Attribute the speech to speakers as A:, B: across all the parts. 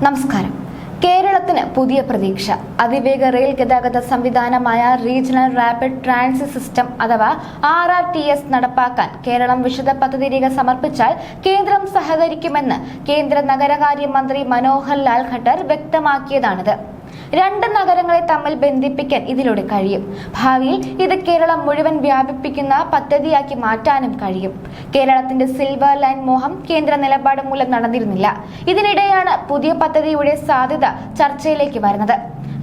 A: നമസ്കാരം. കേരളത്തിന് പുതിയ പ്രതീക്ഷ. അതിവേഗ റെയിൽ ഗതാഗത സംവിധാനമായ റീജിയണൽ റാപ്പിഡ് ട്രാൻസിറ്റ് സിസ്റ്റം അഥവാ RRTS നടപ്പാക്കാൻ കേരളം വിശദ പദ്ധതി രേഖ സമർപ്പിച്ചാൽ കേന്ദ്രം സഹകരിക്കുമെന്ന് കേന്ദ്ര നഗരകാര്യ മന്ത്രി മനോഹർ ലാൽ ഖട്ടർ വ്യക്തമാക്കിയതാണിത്. രണ്ട് നഗരങ്ങളെ തമ്മിൽ ബന്ധിപ്പിക്കാൻ ഇതിലൂടെ കഴിയും. ഭാവിയിൽ ഇത് കേരളം മുഴുവൻ വ്യാപിപ്പിക്കുന്ന പദ്ധതിയാക്കി മാറ്റാനും കഴിയും. കേരളത്തിന്റെ സിൽവർ ലൈൻ മോഹം കേന്ദ്ര നിലപാട് മൂലം നടന്നിരുന്നില്ല. ഇതിനിടെയാണ് പുതിയ പദ്ധതിയുടെ സാധ്യത ചർച്ചയിലേക്ക് വരുന്നത്.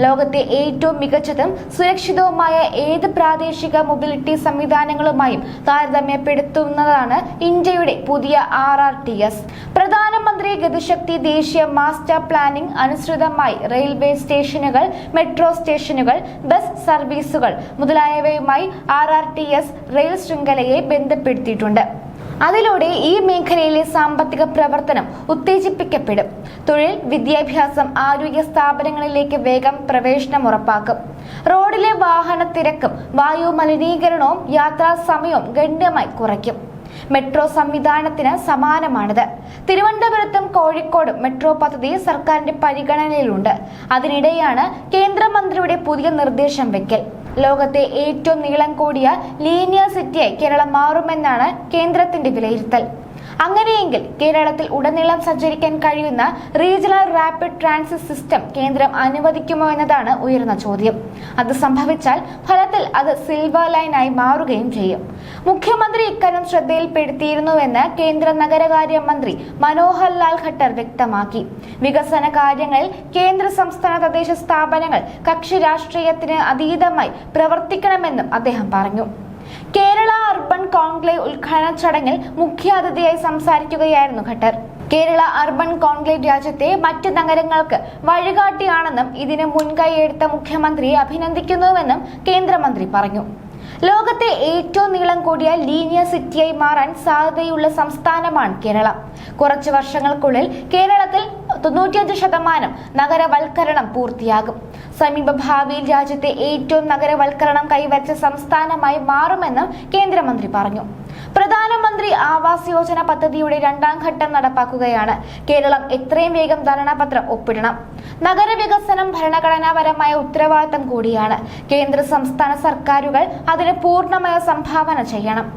A: ലോകത്തെ ഏറ്റവും മികച്ചതും സുരക്ഷിതവുമായ ഏത് പ്രാദേശിക മൊബിലിറ്റി സംവിധാനങ്ങളുമായും താരതമ്യപ്പെടുത്തുന്നതാണ് ഇന്ത്യയുടെ പുതിയ RRTS. പ്രധാനമന്ത്രി ഗതിശക്തി ദേശീയ മാസ്റ്റർ പ്ലാനിംഗ് അനുസൃതമായി റെയിൽവേ സ്റ്റേഷനുകൾ, മെട്രോ സ്റ്റേഷനുകൾ, ബസ് സർവീസുകൾ മുതലായവയുമായി RRTS റെയിൽ ശൃംഖലയെ ബന്ധപ്പെടുത്തിയിട്ടുണ്ട്. അതിലൂടെ ഈ മേഖലയിലെ സാമ്പത്തിക പ്രവർത്തനം ഉത്തേജിപ്പിക്കപ്പെടും. തൊഴിൽ, വിദ്യാഭ്യാസം, ആരോഗ്യ സ്ഥാപനങ്ങളിലേക്ക് വേഗം പ്രവേശനം ഉറപ്പാക്കും. റോഡിലെ വാഹന തിരക്കും വായു മലിനീകരണവും യാത്രാ സമയവും ഗണ്യമായി കുറയ്ക്കും. മെട്രോ സംവിധാനത്തിന് സമാനമാണിത്. തിരുവനന്തപുരത്തും കോഴിക്കോടും മെട്രോ പദ്ധതി സർക്കാരിന്റെ പരിഗണനയിലുണ്ട്. അതിനിടെയാണ് കേന്ദ്രമന്ത്രിയുടെ പുതിയ നിർദ്ദേശം വെക്കൽ. ലോകത്തെ ഏറ്റവും നീളം കൂടിയ ലീനിയർ സിറ്റിയായി കേരളം മാറുമെന്നാണ് കേന്ദ്രത്തിന്റെ വിലയിരുത്തൽ. അങ്ങനെയെങ്കിൽ കേരളത്തിൽ ഉടനീളം സഞ്ചരിക്കാൻ കഴിയുന്ന റീജിയണൽ റാപ്പിഡ് ട്രാൻസിറ്റ് സിസ്റ്റം കേന്ദ്രം അനുവദിക്കുമോ എന്നതാണ് ഉയർന്ന ചോദ്യം. അത് സംഭവിച്ചാൽ ഫലത്തിൽ അത് സിൽവർ ലൈനായി മാറുകയും ചെയ്യും. മുഖ്യമന്ത്രി ഇക്കാര്യം ശ്രദ്ധയിൽപ്പെടുത്തിയിരുന്നുവെന്ന് കേന്ദ്ര നഗരകാര്യ മന്ത്രി മനോഹർ ലാൽ ഖട്ടർ വ്യക്തമാക്കി. വികസന കാര്യങ്ങളിൽ കേന്ദ്ര സംസ്ഥാന തദ്ദേശ സ്ഥാപനങ്ങൾ കക്ഷി രാഷ്ട്രീയത്തിന് അതീതമായി പ്രവർത്തിക്കണമെന്നും അദ്ദേഹം പറഞ്ഞു. കേരള അർബൻ കോൺക്ലേവ് ഉദ്ഘാടന ചടങ്ങിൽ മുഖ്യാതിഥിയായി സംസാരിക്കുകയായിരുന്നു ഖട്ടർ. കേരള അർബൻ കോൺക്ലേവ് രാജ്യത്തെ മറ്റ് നഗരങ്ങൾക്ക് വഴികാട്ടിയാണെന്നും ഇതിന് മുൻകൈയെടുത്ത മുഖ്യമന്ത്രിയെ അഭിനന്ദിക്കുന്നുവെന്നും കേന്ദ്രമന്ത്രി പറഞ്ഞു. ലോകത്തെ ഏറ്റവും നീളം കൂടിയ ലീനിയർ സിറ്റിയായി മാറാൻ സാധ്യതയുള്ള സംസ്ഥാനമാണ് കേരളം. കുറച്ചു വർഷങ്ങൾക്കുള്ളിൽ കേരളത്തിൽ 95% നഗരവൽക്കരണം പൂർത്തിയാകും. സമീപ ഭാവിയിൽ രാജ്യത്തെ ഏറ്റവും നഗരവൽക്കരണം കൈവരിച്ച സംസ്ഥാനമായി മാറുമെന്നും കേന്ദ്രമന്ത്രി പറഞ്ഞു. പ്രധാനമന്ത്രി ആവാസ് യോജന പദ്ധതിയുടെ 2ാം ഘട്ടം നടപ്പാക്കുകയാണ്. കേരളം എത്രയും വേഗം ധാരണാപത്രം ഒപ്പിടണം. നഗരവികസനം ഭരണഘടനാപരമായ ഉത്തരവാദിത്തം കൂടിയാണ്. കേന്ദ്ര സംസ്ഥാന സർക്കാരുകൾ അതിന് പൂർണ്ണമായ സംഭാവന ചെയ്യണം.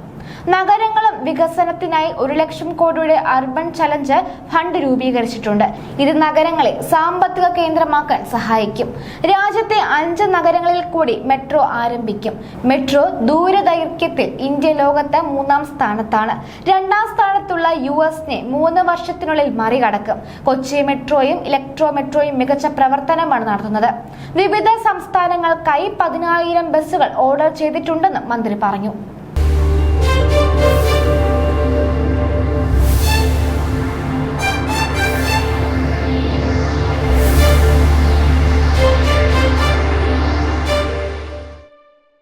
A: നഗരങ്ങളും വികസനത്തിനായി 1 ലക്ഷം കോടിയുടെ അർബൻ ചലഞ്ച് ഫണ്ട് രൂപീകരിച്ചിട്ടുണ്ട്. ഇത് നഗരങ്ങളെ സാമ്പത്തിക കേന്ദ്രമാക്കാൻ സഹായിക്കും. രാജ്യത്തെ 5 നഗരങ്ങളിൽ കൂടി മെട്രോ ആരംഭിക്കും. മെട്രോ ദൂരദൈർഘ്യത്തിൽ ഇന്ത്യ ലോകത്ത് 3ാം സ്ഥാനത്താണ്. 2ാം സ്ഥാനത്തുള്ള US-നെ 3 വർഷത്തിനുള്ളിൽ മറികടക്കും. കൊച്ചി മെട്രോയും ഇലക്ട്രോ മെട്രോയും മികച്ച പ്രവർത്തനമാണ് നടത്തുന്നത്. വിവിധ സംസ്ഥാനങ്ങൾക്കായി 10,000 ബസ്സുകൾ ഓർഡർ ചെയ്തിട്ടുണ്ടെന്നും മന്ത്രി പറഞ്ഞു.